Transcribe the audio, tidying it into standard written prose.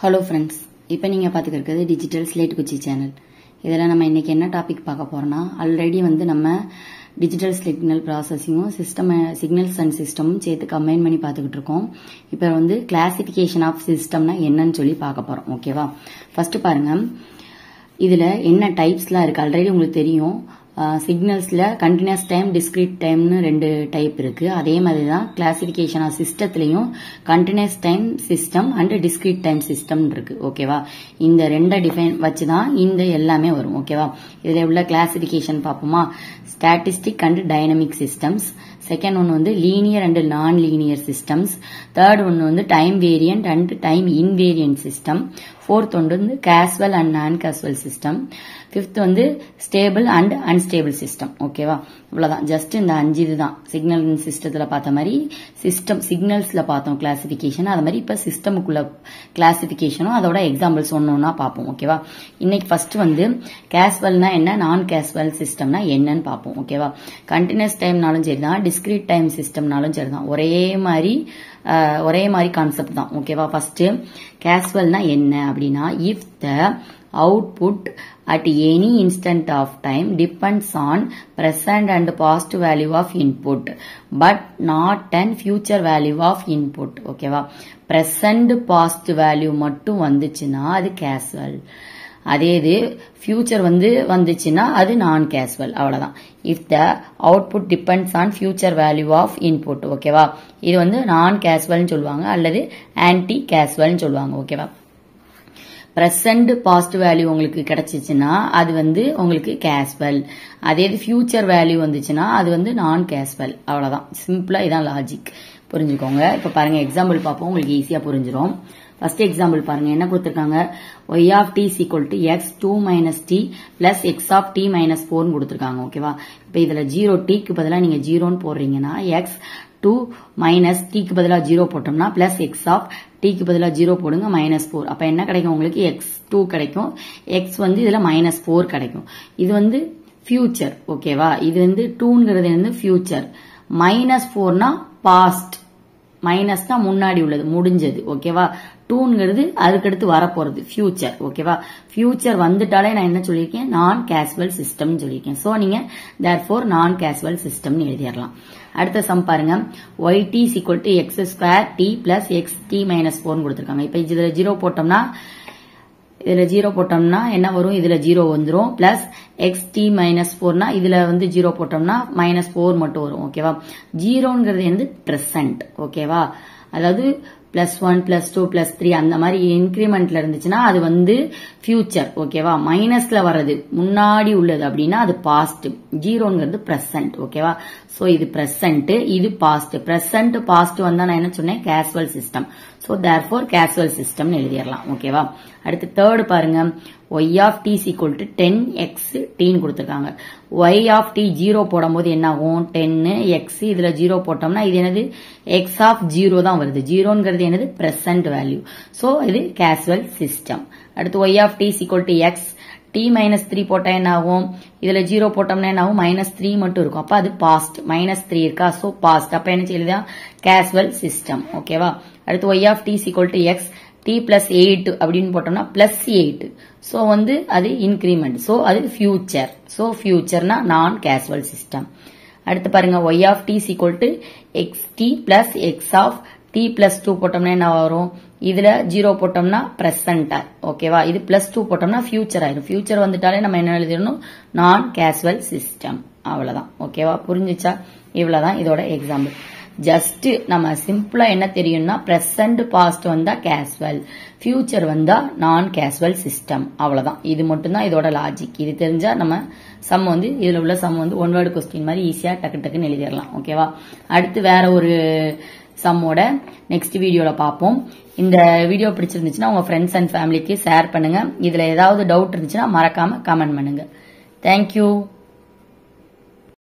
Hello friends, இப்போ நீங்கள் பார்த்துக்கிறது டிஜிட்டல் ஸ்லேட் குச்சி சேனல். இதில் நம்ம இன்னைக்கு என்ன டாபிக் பார்க்க போறோம்னா, ஆல்ரெடி நம்ம டிஜிட்டல் சிக்னல் ப்ராசஸிங்கும் சிக்னல்ஸ் அண்ட் சிஸ்டமும் சேர்த்து கம்பைன் பண்ணி பார்த்துக்கிட்டு இருக்கோம். இப்போ கிளாசிபிகேஷன் ஆஃப் சிஸ்டம்னா என்னன்னு சொல்லி பார்க்க போறோம். ஓகேவா? ஃபர்ஸ்ட் பாருங்க, இதுல என்ன டைப்ஸ்லாம் இருக்கு. ஆல்ரெடி உங்களுக்கு தெரியும், சிக்னல்ஸ்ல கண்டினியூஸ் டைம், டிஸ்கிரீட் டைம்னு ரெண்டு டைப் இருக்கு. அதே மாதிரி தான் கிளாசிபிகேஷன் ஆஃப் சிஸ்டத்திலையும் continuous time system and discrete time system இருக்கு. ஓகேவா? இந்த ரெண்டை டிஃபைன் வச்சுதான் இந்த எல்லாமே வரும். ஓகேவா? இதுல உள்ள கிளாசிபிகேஷன் பார்ப்போமா? Statistic and dynamic systems. Second one linear and non linear systems. Third one time variant and time invariant system. Fourth ஒன்று causal and non causal system. Fifth stable and unstable system. ஓகேவா? இவ்வளவுதான். Just இந்த 5 இதுதான் signal சிஸ்டத்துல பார்த்த மாதிரி system சிக்னல்ஸ்ல பார்த்தோம் classification. அது மாதிரி இப்ப சிஸ்டமுக்குள்ள கிளாசிபிகேஷனும் அதோட எக்ஸாம்பிள்ஸ் ஒன்னொன்னா பார்ப்போம். ஓகேவா? இன்னைக்கு ஃபர்ஸ்ட் கேஸ்வல்னா என்ன, நான் கேஸ்வல் சிஸ்டம்னா என்னன்னு பார்ப்போம். ஓகேவா? கண்டினியூஸ் டைம்னாலும் சரிதான், டிஸ்கிரீட் டைம் சிஸ்டம்னாலும் சரிதான், ஒரே மாதிரி கான்செப்ட் தான். ஓகேவா? ஃபர்ஸ்ட் கேஸ்வல்னா என்ன அப்படின்னா, if the output at any instant of time depends on present and past value of input but not an future value of input. ஓகேவா? present past value மட்டும் வந்துச்சுன்னா அது கேஸ்வல். அதே இது ஃபியூச்சர் வந்துச்சுன்னா அது நான் கேஸ்வல். அவ்வளவுதான். If the output depends on future value of input. ஓகேவா? இது நான் கேஸ்வல்னு சொல்லுவாங்க அல்லது ஆன்டி கேஸ்வல்னு சொல்லுவாங்க. ஓகேவா? பிரசன்ட் பாஸ்ட் வேல்யூ உங்களுக்கு கிடைச்சிச்சுன்னா அது உங்களுக்கு கேஸ்வல். அதே ஃபியூச்சர் வேல்யூ வந்துச்சுன்னா அது நான் கேஸ்வல். அவ்வளவுதான். சிம்பிளா இதான் லாஜிக். புரிஞ்சுக்கோங்க. இப்ப பாருங்க, எக்ஸாம்பிள் பார்ப்போம், உங்களுக்கு ஈஸியா புரிஞ்சிடும். ஃபர்ஸ்ட் எக்ஸாம்பிள் பாருங்க, என்ன கொடுத்திருக்காங்க? y of t is equal to x 2 minus t plus x of t minus 4 கொடுத்திருக்காங்க. ஓகேவா? இப்ப இதுல 0 t க்கு பதிலா நீங்க 0ன்னு போடுறீங்கன்னா x 2 minus t க்கு பதிலா 0 போட்டோம்னா plus x of t க்கு பதிலா 0 போடுங்க minus 4. அப்ப என்ன கிடைக்கும் உங்களுக்கு? x2 கிடைக்கும். x இதுல minus 4 கிடைக்கும். இது future. ஓகேவா? இது 2ங்கிறது future. minus 4னா past. மைனஸ் தான் முன்னாடி உள்ளது, முடிஞ்சது. ஓகேவா? 2ங்கிறது அதுக்கடுத்து வரப்போறது ஃபியூச்சர். ஓகேவா? ஃபியூச்சர் வந்துட்டாலே நான் என்ன சொல்லியிருக்கேன்? நான் கேஸ்வல் சிஸ்டம் சொல்லியிருக்கேன். சோ நீங்க therefore நான் கேஸ்வல் சிஸ்டம் எழுதிடலாம். அடுத்த சம் பாருங்க, yt is equal to x square t plus xt minus 4 கொடுத்திருக்காங்க. இப்ப இதுல 0 போட்டோம்னா என்ன வரும்? இதுல 0 வந்துரும். பிளஸ் xt மைனஸ் 4னா இதுல 0 போட்டோம்னா மைனஸ் 4 மட்டும் வரும். ஓகேவா? 0ங்கிறது பிரசன்ட். ஓகேவா? அதாவது +1 +2 +3 அந்த மாதிரி இன்கிரிமெண்ட்ல இருந்துச்சுன்னா அது ஃபியூச்சர். ஓகேவா? மைனஸ்ல வர்றது முன்னாடி உள்ளது அப்படின்னா அது பாஸ்ட். 0ங்கிறது பிரசன்ட். ஓகேவா? சோ இது பிரசன்ட், இது பாஸ்ட். பிரசன்ட் பாஸ்ட் வந்தா நான் என்ன சொன்னேன்? Casual system. So therefore casual system எழுதிடலாம். ஓகேவா? அடுத்து தேர்ட் பாருங்க, y of t is equal to 10x t ன்னு கொடுத்திருக்காங்க. y of t 0 போடும்போது என்ன ஆகும்? 10x. இதுல 0 போட்டோம்னா இது என்னது? x of 0 தான் வருது. 0ங்கிறது என்னது? Present value. சோ இது கேஸ்வல் சிஸ்டம். அடுத்து y of t is equal to x t minus 3 போட்டா என்ன ஆகும்? இதுல 0 போட்டோம்னா என்ன ஆகும்? -3 மட்டும் இருக்கும். அப்ப அது பாஸ்ட். -3 இருக்கா? So past. அப்ப என்ன செய்யுதா? Casual system. ஓகேவா? அடுத்து y of t is equal to x t plus 8 அப்படின்னு போட்டோம்னா +8. சோ அது இன்கிரிமெண்ட். சோ அது ஃபியூச்சர். சோ ஃபியூச்சர்னா நான் கேஸ்வல் சிஸ்டம். அடுத்து பாருங்க, y of t is equal to xt plus x of t plus 2 போட்டோம்னா என்ன வரும்? இதுல 0 போட்டோம்னா பிரசன்ட். ஓகேவா? இது +2 போட்டோம்னா ஃபியூச்சர் ஆயிடும். ஃபியூச்சர் வந்துட்டாலே நம்ம என்ன எழுதிடணும்? நான் கேஸ்வல் சிஸ்டம். அவ்வளவுதான். ஓகேவா? புரிஞ்சுச்சா? இவ்வளவுதான் இதோட எக்ஸாம்பிள். ஜஸ்ட் நம்ம சிம்பிளா என்ன தெரியும்னா, பிரசன்ட் பாஸ்ட் வந்தா கேஸ்வல், ஃபியூச்சர் வந்தா நான் கேஸ்வல் சிஸ்டம். அவ்வளவுதான். இது மட்டும் தான் இதோட லாஜிக். இது தெரிஞ்சா நம்ம சம் இதுல உள்ள சம் ஒன் வேர்டு கொஸ்டின் மாதிரி ஈஸியா டக்குன்னு எழுதிடலாம். ஓகேவா? அடுத்து வேற ஒரு சம்மோட நெக்ஸ்ட் வீடியோல பார்ப்போம். இந்த வீடியோ பிடிச்சிருந்துச்சுன்னா உங்க ஃப்ரெண்ட்ஸ் அண்ட் ஃபேமிலிக்கு ஷேர் பண்ணுங்க. இதுல ஏதாவது டவுட் இருந்துச்சுன்னா மறக்காம கமெண்ட் பண்ணுங்க. தேங்க்யூ.